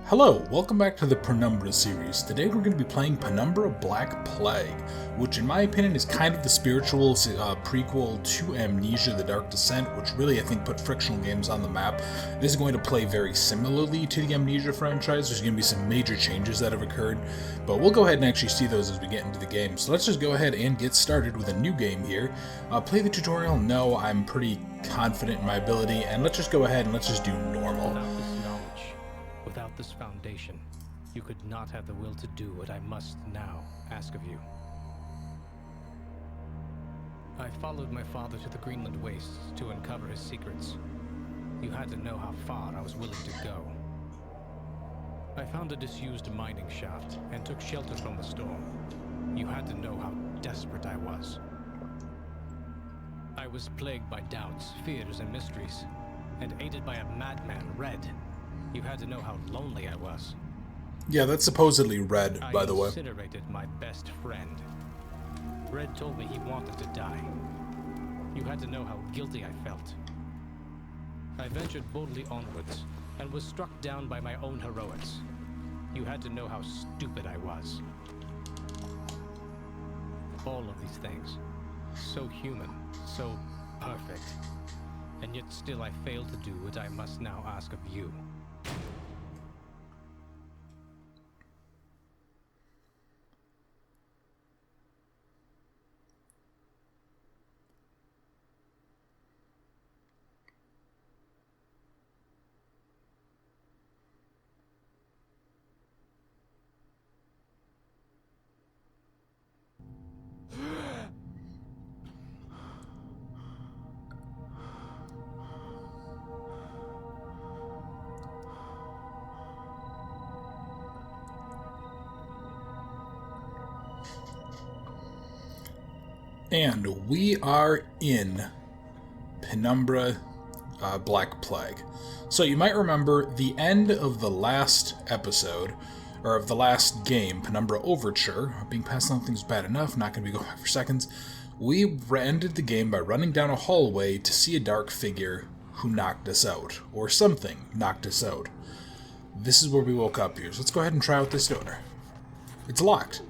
Hello, welcome back to the Penumbra series. Today we're going to be playing Penumbra Black Plague, which in my opinion is kind of the spiritual prequel to Amnesia The Dark Descent, which really I think put frictional games on the map. This is going to play very similarly to the Amnesia franchise. There's going to be some major changes that have occurred, but we'll go ahead and actually see those as we get into the game. So let's just go ahead and get started with a new game here. Play the tutorial? No, I'm pretty confident in my ability, and let's just go ahead and let's just do normal. Without this foundation, you could not have the will to do what I must now ask of you. I followed my father to the Greenland wastes to uncover his secrets. You had to know how far I was willing to go. I found a disused mining shaft and took shelter from the storm. You had to know how desperate I was. I was plagued by doubts, fears, and mysteries, and aided by a madman, Red. You had to know how lonely I was. Yeah, that's supposedly Red, by the way. I incinerated my best friend. Red told me he wanted to die. You had to know how guilty I felt. I ventured boldly onwards, and was struck down by my own heroics. You had to know how stupid I was. All of these things. So human, so perfect. And yet still I failed to do what I must now ask of you. And we are in Penumbra Black Plague. So you might remember the end of the last episode, or of the last game, Penumbra Overture. Being passed on things bad enough, not going to be going back for seconds. We ended the game by running down a hallway to see a dark figure who knocked us out, or something knocked us out. This is where we woke up here, so let's go ahead and try out this door. It's locked.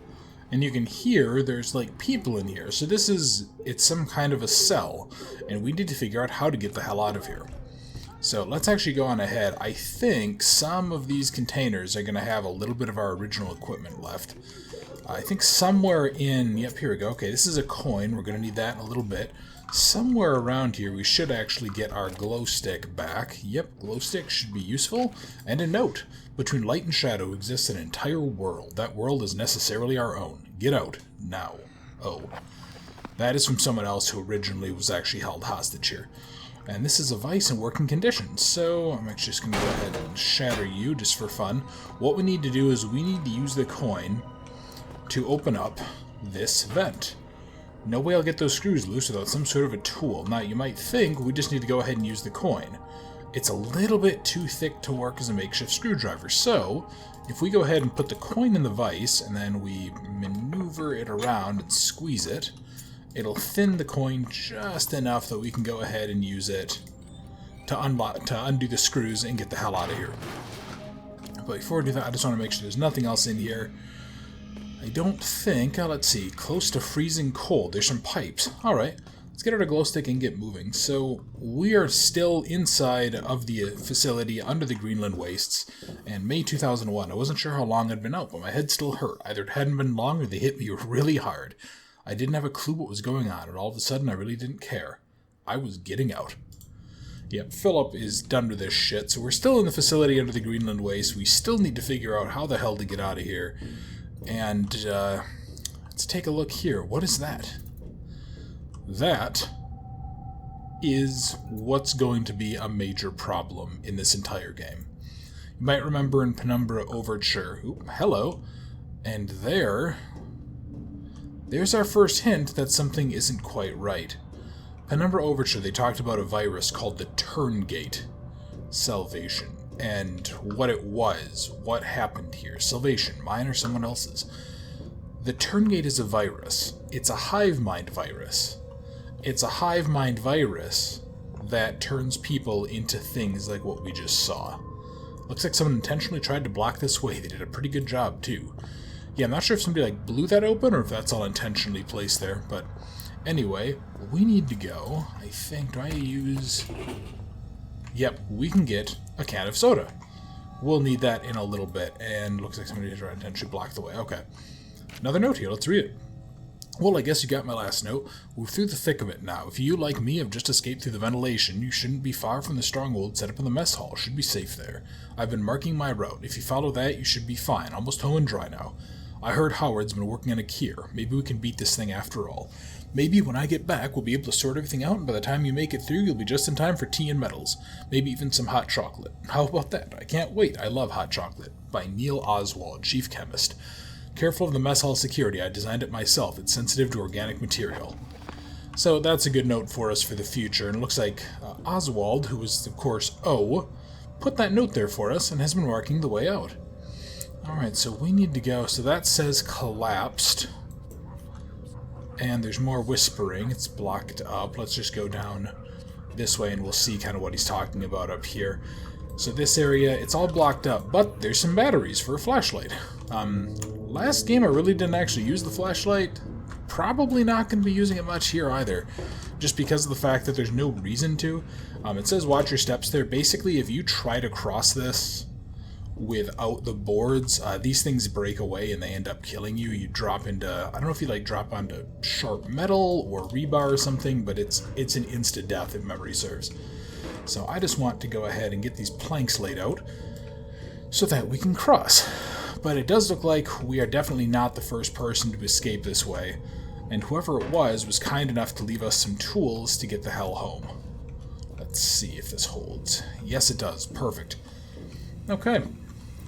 And you can hear there's like people in here. So it's some kind of a cell. And we need to figure out how to get the hell out of here. So let's actually go on ahead. I think some of these containers are going to have a little bit of our original equipment left. I think somewhere in, yep, here we go. Okay, this is a coin. We're going to need that in a little bit. Somewhere around here we should actually get our glow stick back. Yep, glow stick should be useful. And a note. Between light and shadow exists an entire world. That world is necessarily our own. Get out, now. Oh. That is from someone else who originally was actually held hostage here. And this is a vice in working condition, so I'm actually just going to go ahead and shatter you just for fun. What we need to do is we need to use the coin to open up this vent. No way I'll get those screws loose without some sort of a tool. Now, you might think we just need to go ahead and use the coin. It's a little bit too thick to work as a makeshift screwdriver, so if we go ahead and put the coin in the vise and then we maneuver it around and squeeze it, it'll thin the coin just enough that we can go ahead and use it to undo the screws and get the hell out of here. But before we do that, I just want to make sure there's nothing else in here. I don't think, let's see, close to freezing cold. There's some pipes. Alright. Let's get our glow stick and get moving. So we are still inside of the facility under the Greenland wastes, and May 2001. I wasn't sure how long I'd been out, but my head still hurt. Either it hadn't been long or they hit me really hard. I didn't have a clue what was going on, and all of a sudden I really didn't care. I was getting out. Yep, Philip is done with this shit, so we're still in the facility under the Greenland wastes. We still need to figure out how the hell to get out of here. And let's take a look here. What is that? That is what's going to be a major problem in this entire game. You might remember in Penumbra Overture, hello, and there's our first hint that something isn't quite right. Penumbra Overture, they talked about a virus called the Turngate Salvation, and what it was, what happened here. Salvation, mine or someone else's. The Turngate is a virus. It's a hive mind virus. It's a hive mind virus that turns people into things like what we just saw. Looks like someone intentionally tried to block this way. They did a pretty good job, too. Yeah, I'm not sure if somebody, like, blew that open or if that's all intentionally placed there, but anyway, we need to go, I think, do I use... Yep, we can get a can of soda. We'll need that in a little bit, and looks like somebody tried to intentionally block the way. Okay. Another note here, let's read it. Well, I guess you got my last note. We're through the thick of it now. If you, like me, have just escaped through the ventilation, you shouldn't be far from the stronghold set up in the mess hall. Should be safe there. I've been marking my route. If you follow that, you should be fine. Almost home and dry now. I heard Howard's been working on a cure. Maybe we can beat this thing after all. Maybe when I get back, we'll be able to sort everything out, and by the time you make it through, you'll be just in time for tea and medals. Maybe even some hot chocolate. How about that? I can't wait. I love hot chocolate. By Neil Oswald, Chief Chemist. Careful of the mess hall security. I designed it myself. It's sensitive to organic material. So that's a good note for us for the future. And it looks like Oswald, who was, of course, O, put that note there for us and has been marking the way out. Alright, so we need to go. So that says collapsed. And there's more whispering. It's blocked up. Let's just go down this way and we'll see kind of what he's talking about up here. So this area, it's all blocked up, but there's some batteries for a flashlight. Last game I really didn't actually use the flashlight. Probably not going to be using it much here either, just because of the fact that there's no reason to. It says watch your steps there. Basically, if you try to cross this without the boards, these things break away and they end up killing you. You drop into, I don't know if you like drop onto sharp metal or rebar or something, but it's an instant death if memory serves. So I just want to go ahead and get these planks laid out so that we can cross. But it does look like we are definitely not the first person to escape this way, and whoever it was kind enough to leave us some tools to get the hell home. Let's see if this holds. Yes, it does. Perfect. Okay.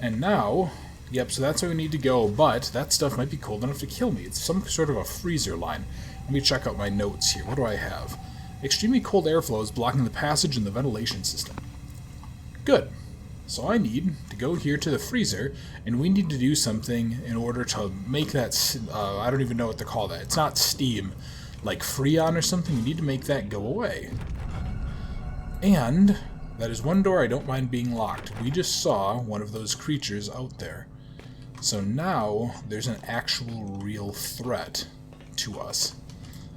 And now, yep, so that's where we need to go, but that stuff might be cold enough to kill me. It's some sort of a freezer line. Let me check out my notes here. What do I have? Extremely cold airflow is blocking the passage in the ventilation system. Good. So I need to go here to the freezer, and we need to do something in order to make that, I don't even know what to call that. It's not steam, like Freon or something. We need to make that go away. And that is one door I don't mind being locked. We just saw one of those creatures out there. So now there's an actual real threat to us.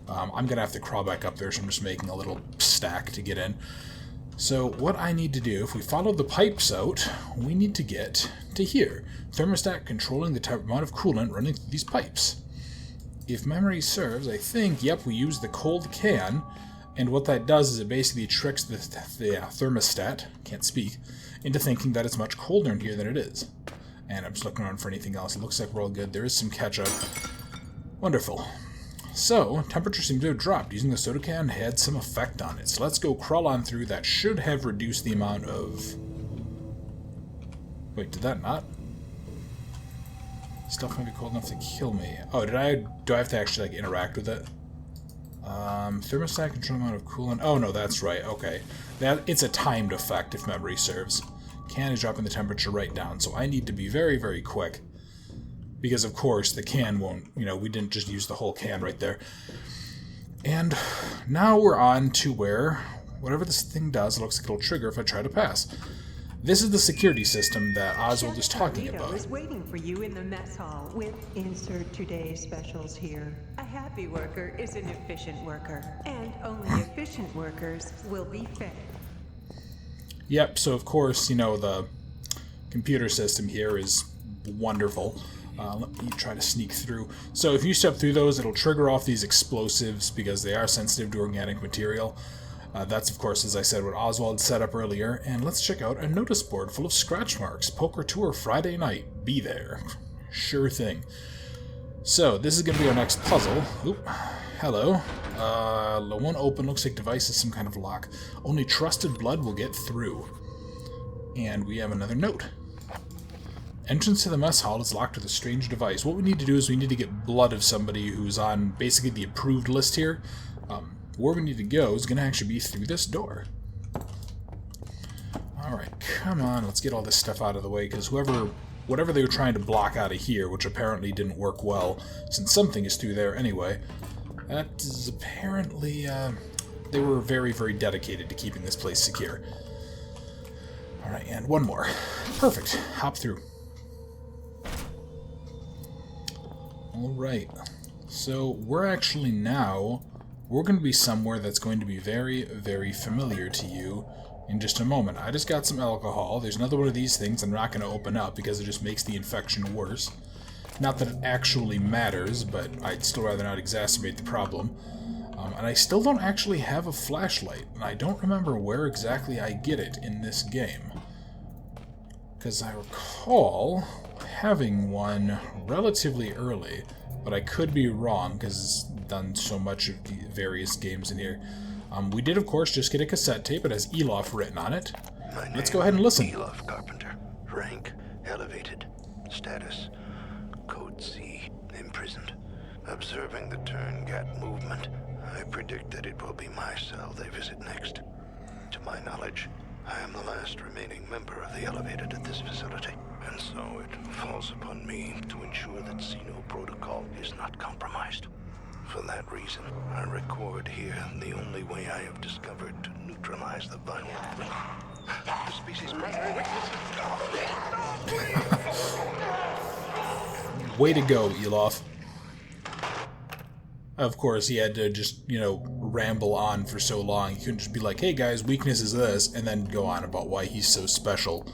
I'm going to have to crawl back up there, so I'm just making a little stack to get in. So what I need to do, if we follow the pipes out, we need to get to here. Thermostat controlling the amount of coolant running through these pipes. If memory serves, I think, yep, we use the cold can, and what that does is it basically tricks the thermostat, can't speak, into thinking that it's much colder in here than it is. And I'm just looking around for anything else. It looks like we're all good. There is some ketchup. Wonderful. So, temperature seems to have dropped. Using the soda can had some effect on it. So let's go crawl on through. That should have reduced the amount of... Wait, did that not? Stuff might be cold enough to kill me. Oh, do I have to actually, like, interact with it? Thermostat control amount of coolant. Oh, no, that's right. Okay. It's a timed effect, if memory serves. Can is dropping the temperature right down, so I need to be very, very quick. Because, of course, the can won't, we didn't just use the whole can right there. And now we're on to where, whatever this thing does, it looks like it'll trigger if I try to pass. This is the security system that Oswald is talking about. Is waiting for you in the mess hall with insert today's specials here. A happy worker is an efficient worker, and only efficient workers will be fed. Yep, so of course, the computer system here is wonderful. Let me try to sneak through. So if you step through those, it'll trigger off these explosives because they are sensitive to organic material. That's, of course, as I said, what Oswald set up earlier. And let's check out a notice board full of scratch marks. Poker tour Friday night. Be there. Sure thing. So this is going to be our next puzzle. Oop. Hello. The one open looks like device is some kind of lock. Only trusted blood will get through. And we have another note. Entrance to the mess hall is locked with a strange device. What we need to do is we need to get blood of somebody who's on basically the approved list here. Where we need to go is going to actually be through this door. Alright, come on, let's get all this stuff out of the way, because whatever they were trying to block out of here, which apparently didn't work well, since something is through there anyway, that is apparently, they were very, very dedicated to keeping this place secure. Alright, and one more. Perfect. Hop through. Alright. So, we're actually now... We're going to be somewhere that's going to be very, very familiar to you in just a moment. I just got some alcohol. There's another one of these things I'm not going to open up because it just makes the infection worse. Not that it actually matters, but I'd still rather not exacerbate the problem. And I still don't actually have a flashlight, and I don't remember where exactly I get it in this game. Because I recall having one relatively early, but I could be wrong because it's done so much of the various games in here. We did, of course, just get a cassette tape. It has Elof written on it. Let's go ahead and listen. Elof Carpenter. Rank, elevated. Status, Code C, imprisoned. Observing the Turngat movement, I predict that it will be my cell they visit next. To my knowledge, I am the last remaining member of the Elevated at this facility, and so it falls upon me to ensure that Xeno protocol is not compromised. For that reason, I record here the only way I have discovered to neutralize the viral threat. The species' primary weakness. Way to go, Elof. Of course, he had to just, ramble on for so long. He couldn't just be like, hey guys, weakness is this, and then go on about why he's so special.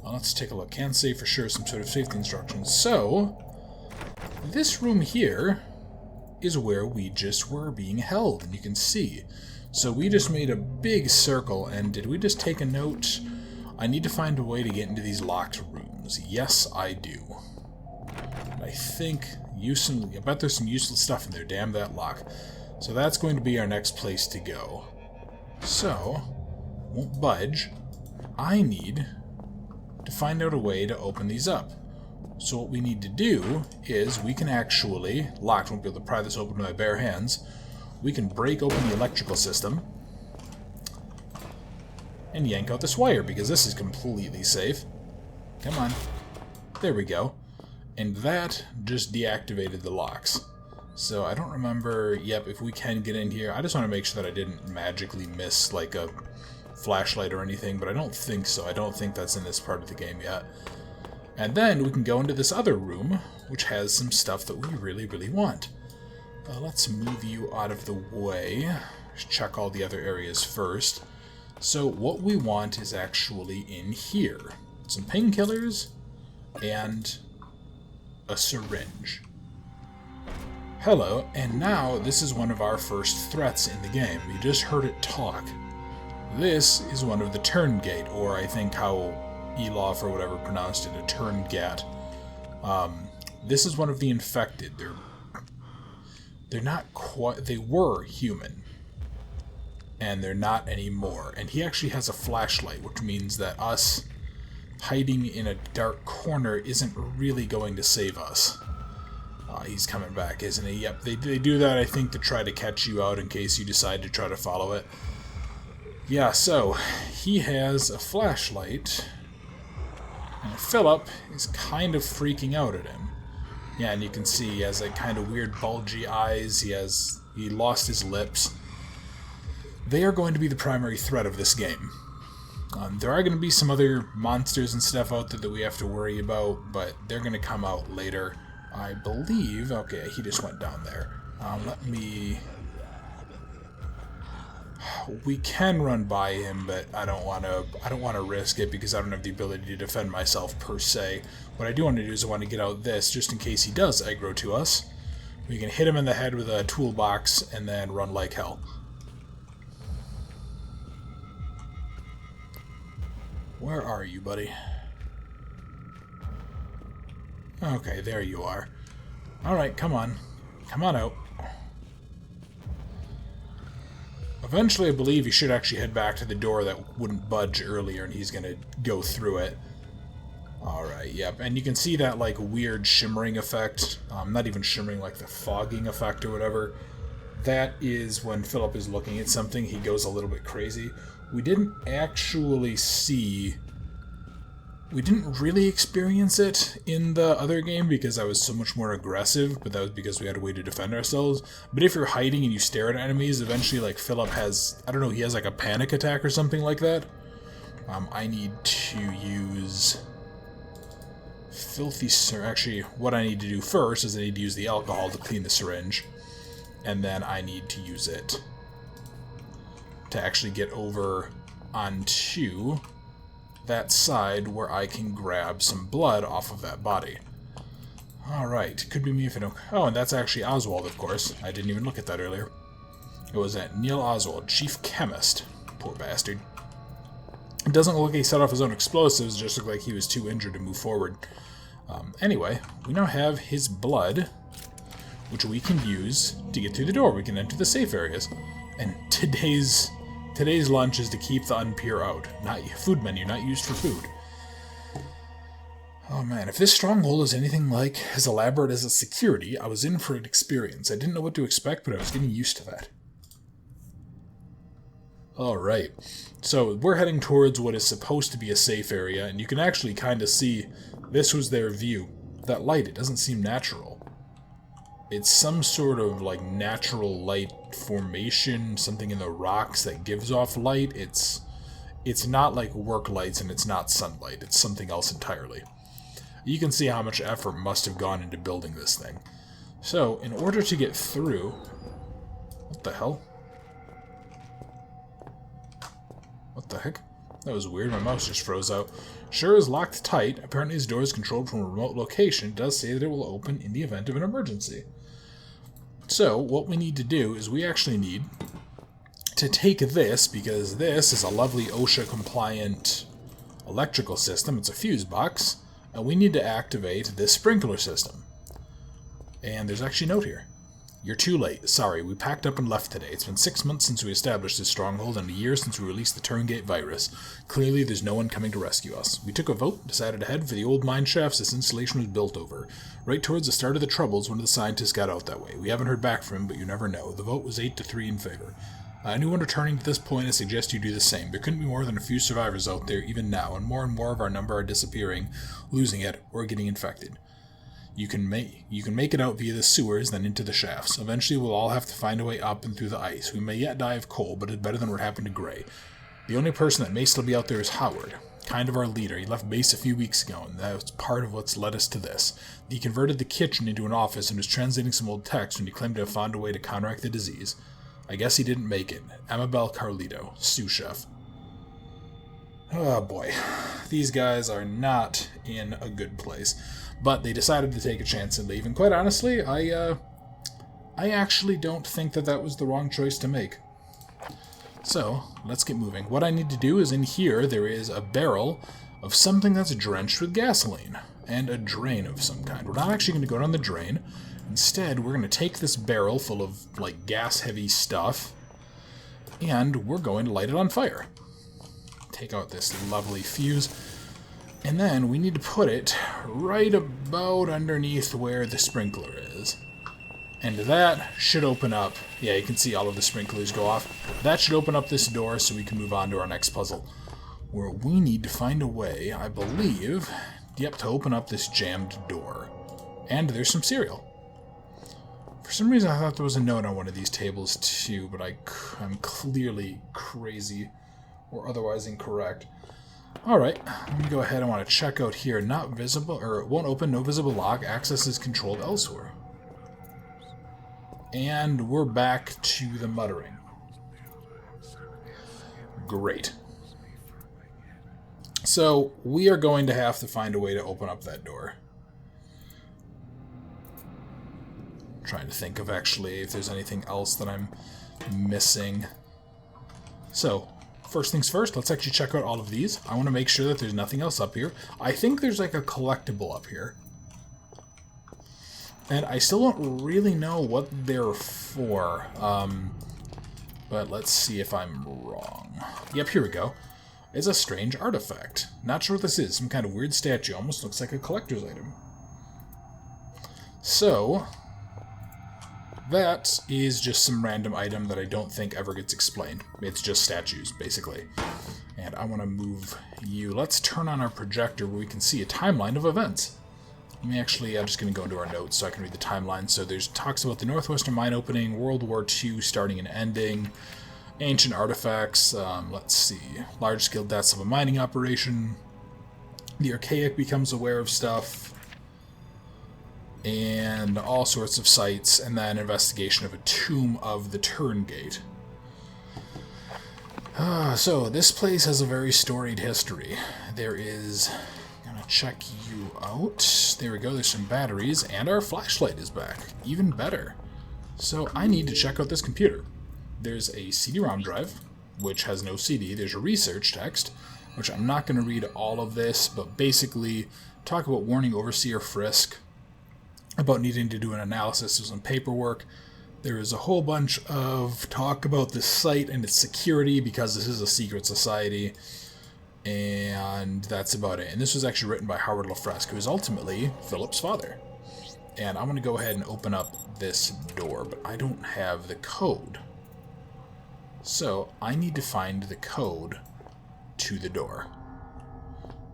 Let's take a look. Can't say for sure some sort of safety instructions. So, this room here is where we just were being held, and you can see. So we just made a big circle, and did we just take a note? I need to find a way to get into these locked rooms. Yes, I do. I think I bet there's some useless stuff in there. Damn that lock. So that's going to be our next place to go. So, won't budge. I need to find out a way to open these up. So what we need to do is we can actually, locked, won't be able to pry this open with my bare hands, we can break open the electrical system and yank out this wire, because this is completely safe. Come on. There we go. And that just deactivated the locks. So I don't remember, yep, if we can get in here. I just want to make sure that I didn't magically miss like a flashlight or anything, but I don't think so. I don't think that's in this part of the game yet. And then we can go into this other room, which has some stuff that we really, really want. Let's move you out of the way. Just check all the other areas first. So what we want is actually in here. Some painkillers and a syringe. Hello, and now this is one of our first threats in the game. You just heard it talk. This is one of the Turngate, or I think how Elof or whatever pronounced it, a Turngat. This is one of the infected. They're not quite... They were human. And they're not anymore. And he actually has a flashlight, which means that us hiding in a dark corner isn't really going to save us. He's coming back, isn't he? Yep, they do that, I think, to try to catch you out in case you decide to try to follow it. Yeah, so, he has a flashlight, and Philip is kind of freaking out at him. Yeah, and you can see he has like kind of weird bulgy eyes, he lost his lips. They are going to be the primary threat of this game. There are going to be some other monsters and stuff out there that we have to worry about, but they're going to come out later. I believe... Okay, he just went down there. Let me... We can run by him, but I don't want to risk it because I don't have the ability to defend myself per se. What I do want to do is I want to get out this just in case he does aggro to us. We can hit him in the head with a toolbox and then run like hell. Where are you, buddy? Okay, there you are. Alright, come on. Come on out. Eventually, I believe he should actually head back to the door that wouldn't budge earlier, and he's gonna go through it. Alright, yep. And you can see that, like, weird shimmering effect. Not even shimmering, like the fogging effect or whatever. That is when Philip is looking at something, he goes a little bit crazy. We didn't actually see... We didn't really experience it in the other game because I was so much more aggressive, but that was because we had a way to defend ourselves. But if you're hiding and you stare at enemies, eventually, like, Philip has... I don't know, he has, like, a panic attack or something like that. I need to use filthy syringe. Actually, what I need to do first is I need to use the alcohol to clean the syringe, and then I need to use it to actually get over onto that side where I can grab some blood off of that body. Alright, could be me if I don't... Oh, and that's actually Oswald, of course. I didn't even look at that earlier. It was Neil Oswald, chief chemist. Poor bastard. It doesn't look like he set off his own explosives, it just looked like he was too injured to move forward. Anyway, we now have his blood, which we can use to get through the door. We can enter the safe areas. And today's lunch is to keep the unpure out. Not food menu, not used for food. Oh man, if this stronghold is anything like as elaborate as its security, I was in for an experience. I didn't know what to expect, but I was getting used to that. Alright, so we're heading towards what is supposed to be a safe area, and you can actually kind of see this was their view. That light, it doesn't seem natural. It's some sort of like natural light formation, something in the rocks that gives off light. It's not like work lights and it's not sunlight. It's something else entirely. You can see how much effort must have gone into building this thing. So, in order to get through... What the hell? What the heck? That was weird, my mouse just froze out. Sure is locked tight. Apparently this door is controlled from a remote location. It does say that it will open in the event of an emergency. So, what we need to do is we actually need to take this, because this is a lovely OSHA-compliant electrical system. It's a fuse box. And we need to activate this sprinkler system. And there's actually a note here. You're too late. Sorry, we packed up and left today. It's been 6 months since we established this stronghold and a year since we released the Turngate virus. Clearly, there's no one coming to rescue us. We took a vote, decided to head for the old mine shafts this installation was built over. Right towards the start of the Troubles, one of the scientists got out that way. We haven't heard back from him, but you never know. The vote was 8-3 in favor. Anyone returning to this point, I suggest you do the same. There couldn't be more than a few survivors out there, even now, and more of our number are disappearing, losing it, or getting infected. You can make it out via the sewers, then into the shafts. Eventually we'll all have to find a way up and through the ice. We may yet die of cold, but it's better than what happened to Gray. The only person that may still be out there is Howard, kind of our leader. He left base a few weeks ago, and that's part of what's led us to this. He converted the kitchen into an office and was translating some old text when he claimed to have found a way to counteract the disease. I guess he didn't make it. Amabel Carlito, sous chef. Oh boy, these guys are not in a good place. But they decided to take a chance and leave, and quite honestly, I actually don't think that was the wrong choice to make. So, let's get moving. What I need to do is in here, there is a barrel of something that's drenched with gasoline, and a drain of some kind. We're not actually going to go down the drain. Instead, we're going to take this barrel full of, like, gas-heavy stuff, and we're going to light it on fire. Take out this lovely fuse, and then we need to put it right about underneath where the sprinkler is. And that should open up... Yeah, you can see all of the sprinklers go off. That should open up this door so we can move on to our next puzzle, where we need to find a way, I believe, yep, to open up this jammed door. And there's some cereal. For some reason, I thought there was a note on one of these tables, too, but I'm clearly crazy or otherwise incorrect. Alright, let me go ahead. I want to check out here. Not visible, or it won't open, no visible lock. Access is controlled elsewhere. And we're back to the muttering. Great. So, we are going to have to find a way to open up that door. Trying to think of actually if there's anything else that I'm missing. So, first things first, let's actually check out all of these. I want to make sure that there's nothing else up here. I think there's like a collectible up here. And I still don't really know what they're for. But let's see if I'm wrong. Yep, here we go. It's a strange artifact. Not sure what this is. Some kind of weird statue. Almost looks like a collector's item. So... that is just some random item that I don't think ever gets explained. It's just statues, basically. And I want to move you. Let's turn on our projector where we can see a timeline of events. Let me actually, I'm just going to go into our notes so I can read the timeline. So there's talks about the Northwestern Mine opening, World War II starting and ending, Ancient artifacts, let's see. Large-scale deaths of a mining operation. The Archaic becomes aware of stuff. And all sorts of sites, and then investigation of a tomb of the Turngate. So, this place has a very storied history. There is... I'm gonna check you out. There we go, there's some batteries, and our flashlight is back. Even better. So, I need to check out this computer. There's a CD-ROM drive, which has no CD. There's a research text, which I'm not going to read all of this, but basically talk about warning Overseer Frisk, about needing to do an analysis of some paperwork. There is a whole bunch of talk about this site and its security, because this is a secret society, and that's about it. And this was actually written by Howard LaFresque, who is ultimately Philip's father. And I'm going to go ahead and open up this door, but I don't have the code. So, I need to find the code to the door.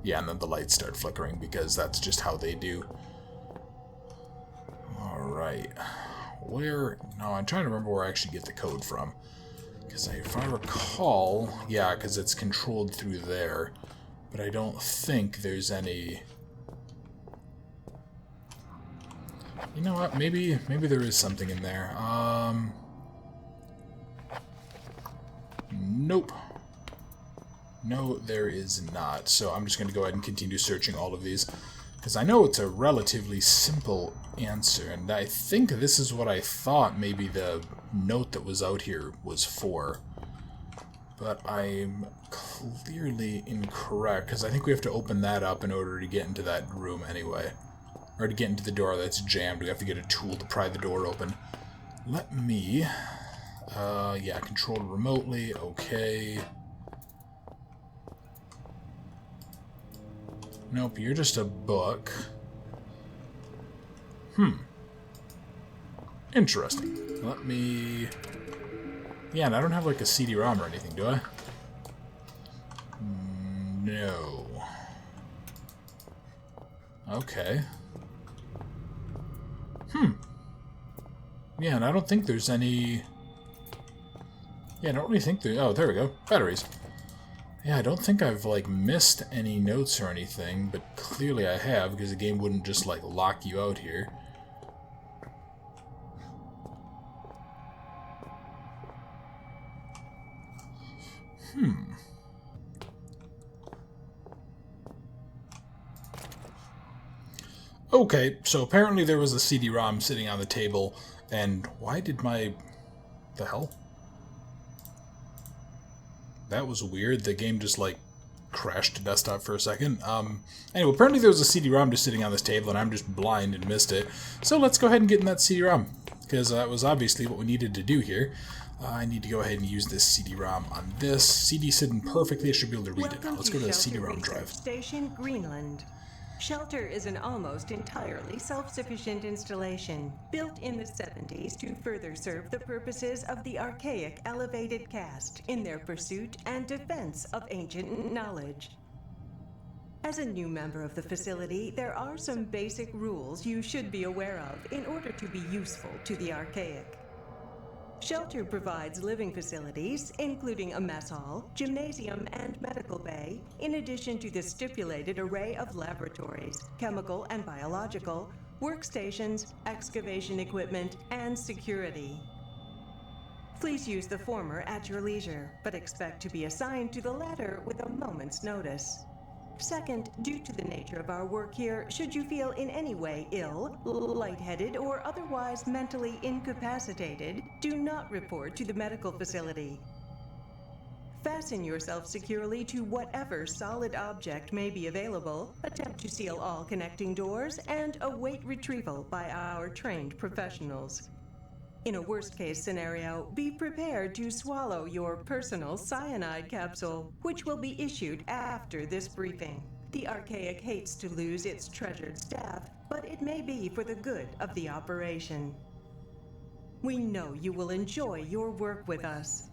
Yeah, and then the lights start flickering, because that's just how they do. Alright. Where... No, I'm trying to remember where I actually get the code from. Because if I recall... Yeah, because it's controlled through there. But I don't think there's any... You know what? Maybe there is something in there. Nope. No, there is not. So I'm just going to go ahead and continue searching all of these, because I know it's a relatively simple answer, and I think this is what I thought maybe the note that was out here was for. But I'm clearly incorrect, because I think we have to open that up in order to get into that room anyway. Or to get into the door that's jammed, we have to get a tool to pry the door open. Let me... yeah, controlled remotely, okay. Nope, you're just a book. Interesting. Let me... Yeah, and I don't have like a CD-ROM or anything, do I? No. Okay. Yeah, and I don't think there's any... Yeah, I don't really think there... Oh, there we go. Batteries. Yeah, I don't think I've, like, missed any notes or anything, but clearly I have, because the game wouldn't just, like, lock you out here. Okay, so apparently there was a CD-ROM sitting on the table, and why did my... The hell? That was weird. The game just, like, crashed to desktop for a second. Anyway, apparently there was a CD-ROM just sitting on this table, and I'm just blind and missed it. So let's go ahead and get in that CD-ROM, because that was obviously what we needed to do here. I need to go ahead and use this CD-ROM on this. CD sitting perfectly. I should be able to read it now. Let's go to the CD-ROM drive. Station Greenland. Shelter is an almost entirely self-sufficient installation, built in the 70s to further serve the purposes of the Archaic Elevated Caste in their pursuit and defense of ancient knowledge. As a new member of the facility, there are some basic rules you should be aware of in order to be useful to the Archaic. Shelter provides living facilities, including a mess hall, gymnasium, and medical bay, in addition to the stipulated array of laboratories, chemical and biological, workstations, excavation equipment, and security. Please use the former at your leisure, but expect to be assigned to the latter with a moment's notice. Second, due to the nature of our work here, should you feel in any way ill, lightheaded, or otherwise mentally incapacitated, do not report to the medical facility. Fasten yourself securely to whatever solid object may be available, attempt to seal all connecting doors, and await retrieval by our trained professionals. In a worst-case scenario, be prepared to swallow your personal cyanide capsule, which will be issued after this briefing. The Archaic hates to lose its treasured staff, but it may be for the good of the operation. We know you will enjoy your work with us.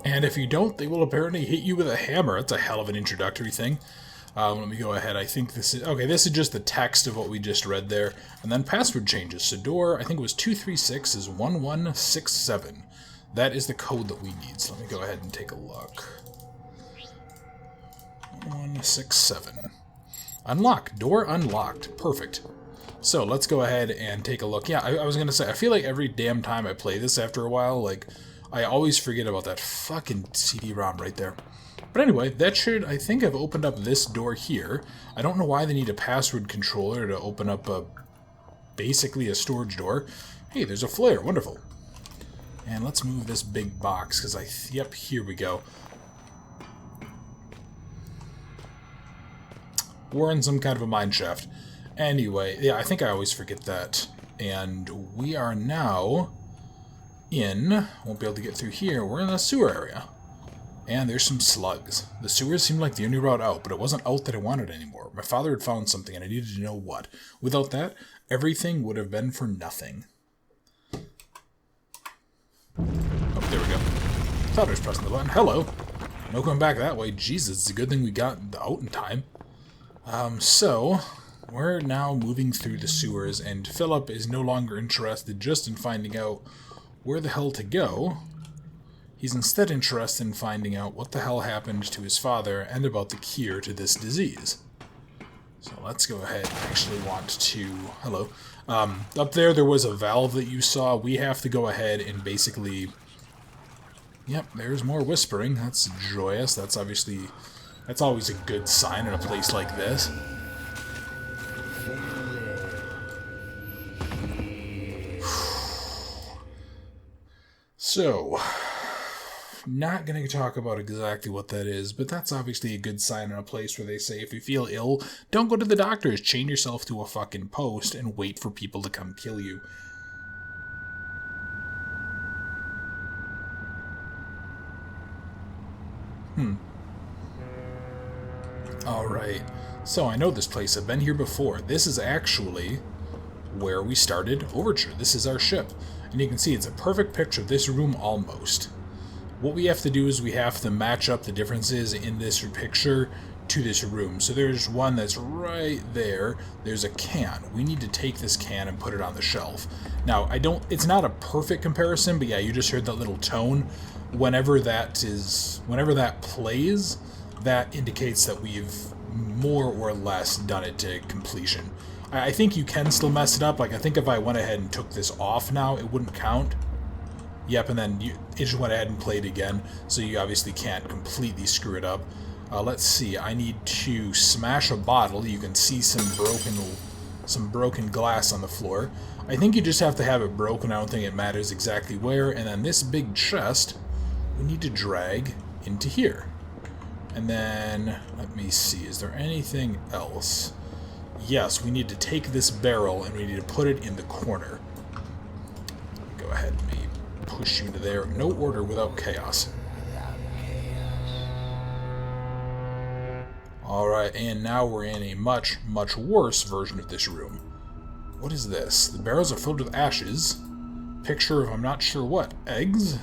And if you don't, they will apparently hit you with a hammer. That's a hell of an introductory thing. Let me go ahead. I think this is... Okay, this is just the text of what we just read there. And then password changes. So door, I think it was 236 is 1167. That is the code that we need. So let me go ahead and take a look. 167. Unlock. Door unlocked. Perfect. So let's go ahead and take a look. Yeah, I was going to say, I feel like every damn time I play this after a while, like, I always forget about that fucking CD-ROM right there. But anyway, that should, I think I've opened up this door here. I don't know why they need a password controller to open up basically a storage door. Hey, there's a flare. Wonderful. And let's move this big box, because yep, here we go. We're in some kind of a mine shaft. Anyway, yeah, I think I always forget that. And we are now in, won't be able to get through here, we're in the sewer area. And there's some slugs. The sewers seemed like the only route out, but it wasn't out that I wanted anymore. My father had found something and I needed to know what. Without that, everything would have been for nothing. Oh, there we go. Thought I was pressing the button. Hello. No going back that way. Jesus, it's a good thing we got out in time. So, we're now moving through the sewers, and Philip is no longer interested just in finding out where the hell to go. He's instead interested in finding out what the hell happened to his father and about the cure to this disease. So let's go ahead and actually want to... Hello. Up there was a valve that you saw. We have to go ahead and basically... Yep, there's more whispering. That's joyous. That's obviously... That's always a good sign in a place like this. So, not going to talk about exactly what that is, but that's obviously a good sign in a place where they say if you feel ill, don't go to the doctors, chain yourself to a fucking post and wait for people to come kill you. Alright, so I know this place. I've been here before. This is actually where we started Overture. This is our ship. And you can see it's a perfect picture of this room almost. What we have to do is we have to match up the differences in this picture to this room. So there's one that's right there. There's a can. We need to take this can and put it on the shelf. Now, it's not a perfect comparison, but yeah, you just heard that little tone. Whenever that plays, that indicates that we've more or less done it to completion. I think you can still mess it up. Like, I think if I went ahead and took this off now, it wouldn't count. Yep, and then it just went ahead and played again, so you obviously can't completely screw it up. Let's see, I need to smash a bottle. You can see some broken glass on the floor. I think you just have to have it broken. I don't think it matters exactly where. And then this big chest, we need to drag into here. And then, let me see, is there anything else? Yes, we need to take this barrel and we need to put it in the corner. Go ahead and maybe push you into there. No order without chaos. Alright, and now we're in a much, much worse version of this room. What is this? The barrels are filled with ashes. Picture of I'm not sure what. Eggs?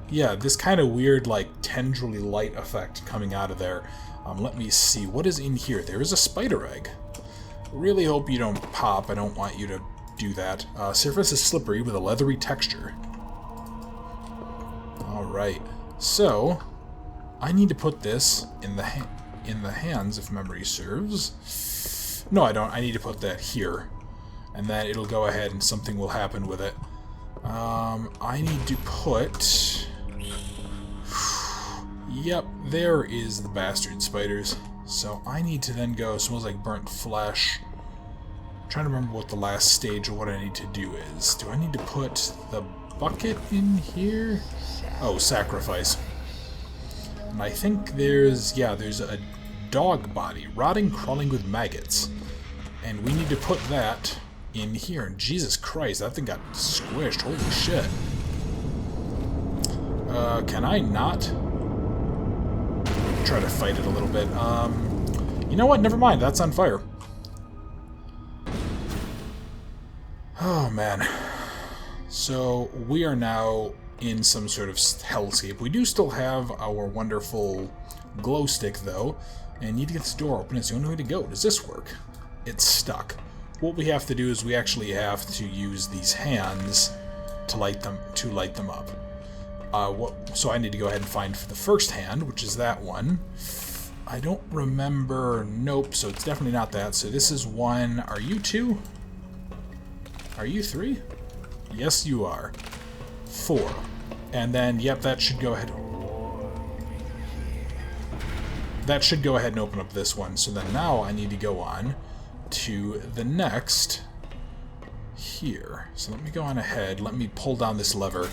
Yeah, this kind of weird, like, tendrily light effect coming out of there. Let me see. What is in here? There is a spider egg. Really hope you don't pop. I don't want you to do that. Surface is slippery with a leathery texture. Alright. So, I need to put this in the hands, if memory serves. No, I don't. I need to put that here. And then it'll go ahead and something will happen with it. I need to put... Yep, there is the bastard spiders. So I need to then go, smells like burnt flesh. I'm trying to remember what the last stage of what I need to do is. Do I need to put the bucket in here? Oh, sacrifice. And I think there's a dog body, rotting, crawling with maggots. And we need to put that in here. And Jesus Christ, that thing got squished. Holy shit. Can I not try to fight it a little bit? You know what? Never mind. That's on fire. Oh, man. So, we are now in some sort of hellscape. We do still have our wonderful glow stick, though, and need to get this door open. It's the only way to go. Does this work? It's stuck. What we have to do is we actually have to use these hands to light them up. So I need to go ahead and find the first hand, which is that one. I don't remember. Nope, so it's definitely not that. So this is 1. Are you 2? Are you 3? Yes, you are. 4. And then, yep, that should go ahead. That should go ahead and open up this one. So then now I need to go on to the next here. So let me go on ahead. Let me pull down this lever.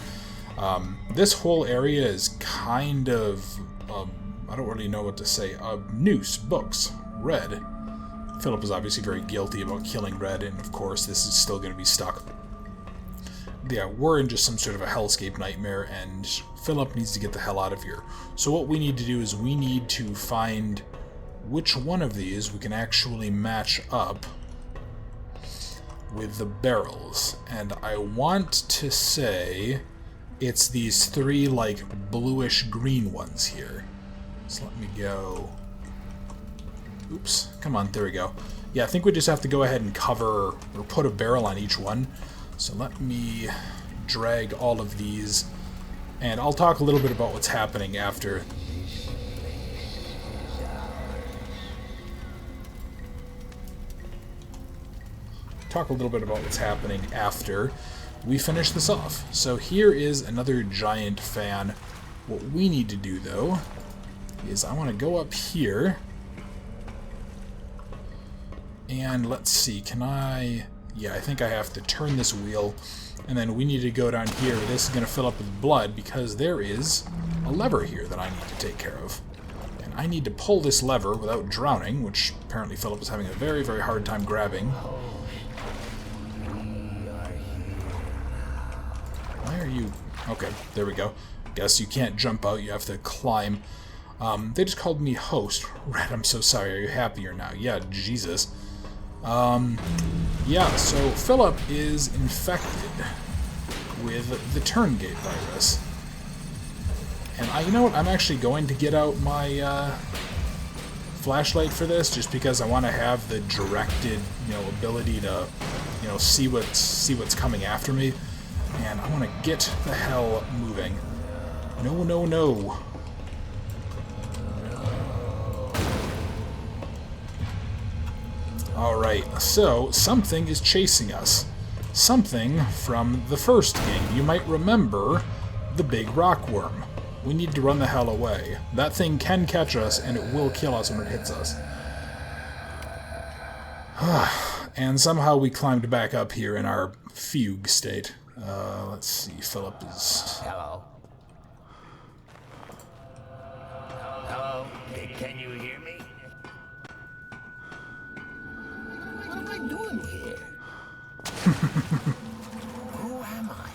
This whole area is kind of, I don't really know what to say. Noose, books, Red. Philip is obviously very guilty about killing Red, and of course this is still going to be stuck. Yeah, we're in just some sort of a hellscape nightmare, and Philip needs to get the hell out of here. So what we need to do is we need to find which one of these we can actually match up with the barrels. And I want to say it's these 3, like, bluish-green ones here. So let me go... Oops. Come on, there we go. Yeah, I think we just have to go ahead and cover, or put a barrel on each one. So let me drag all of these, and I'll talk a little bit about what's happening after. Talk a little bit about what's happening after we finish this off. So here is another giant fan. What we need to do, though, is I want to go up here, and let's see, can I... Yeah, I think I have to turn this wheel, and then we need to go down here. This is going to fill up with blood because there is a lever here that I need to take care of. And I need to pull this lever without drowning, which apparently Philip is having a very, very hard time grabbing. Why are you... Okay, there we go. Guess you can't jump out, you have to climb. They just called me host. Red, I'm so sorry. Are you happier now? Yeah, Jesus. Yeah, so Philip is infected with the Turngate virus. And you know what? I'm actually going to get out my flashlight for this, just because I want to have the directed, ability to, see what's coming after me. And I want to get the hell moving. No, no, no. Alright, so something is chasing us. Something from the first game. You might remember the big rockworm. We need to run the hell away. That thing can catch us, and it will kill us when it hits us. And somehow we climbed back up here in our fugue state. Let's see, Philip is... Hello? Hello? Can you hear me? What am I doing here? Who am I?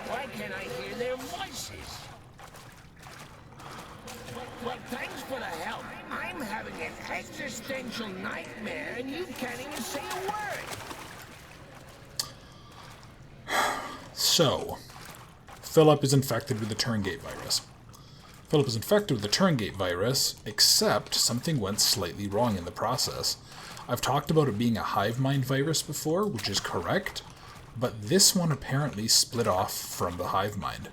Why can't I hear their voices? Well, thanks for the help. I'm having an existential nightmare, and you can't even say a word. So, Philip is infected with the Turngate virus. Philip is infected with the Turngate virus, except something went slightly wrong in the process. I've talked about it being a hive mind virus before, which is correct, but this one apparently split off from the hive mind.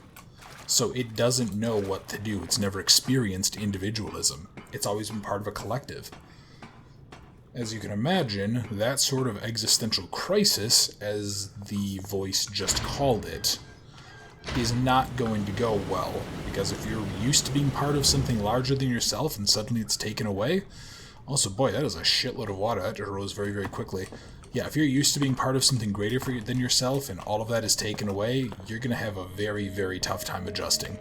So it doesn't know what to do. It's never experienced individualism. It's always been part of a collective. As you can imagine, that sort of existential crisis, as the voice just called it, is not going to go well. Because if you're used to being part of something larger than yourself and suddenly it's taken away... Also, boy, that is a shitload of water. That just rose very, very quickly. Yeah, if you're used to being part of something greater than yourself and all of that is taken away, you're going to have a very, very tough time adjusting.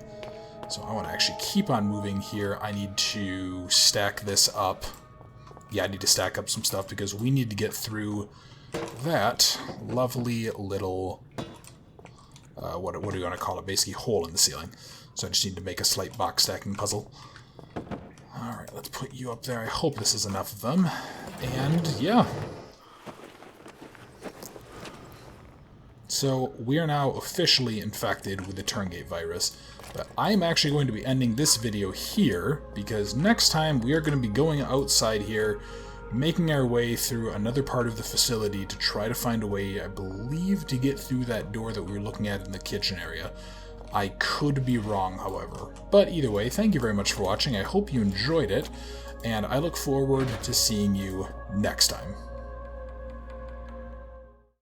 So I want to actually keep on moving here. I need to stack this up. Yeah, I need to stack up some stuff because we need to get through that lovely little, what are we going to call it? Basically, hole in the ceiling. So I just need to make a slight box stacking puzzle. Alright, let's put you up there. I hope this is enough of them. And, yeah. So, we are now officially infected with the Turngate virus. But I'm actually going to be ending this video here, because next time we are going to be going outside here, making our way through another part of the facility to try to find a way, I believe, to get through that door that we were looking at in the kitchen area. I could be wrong, however. But either way, thank you very much for watching. I hope you enjoyed it, and I look forward to seeing you next time.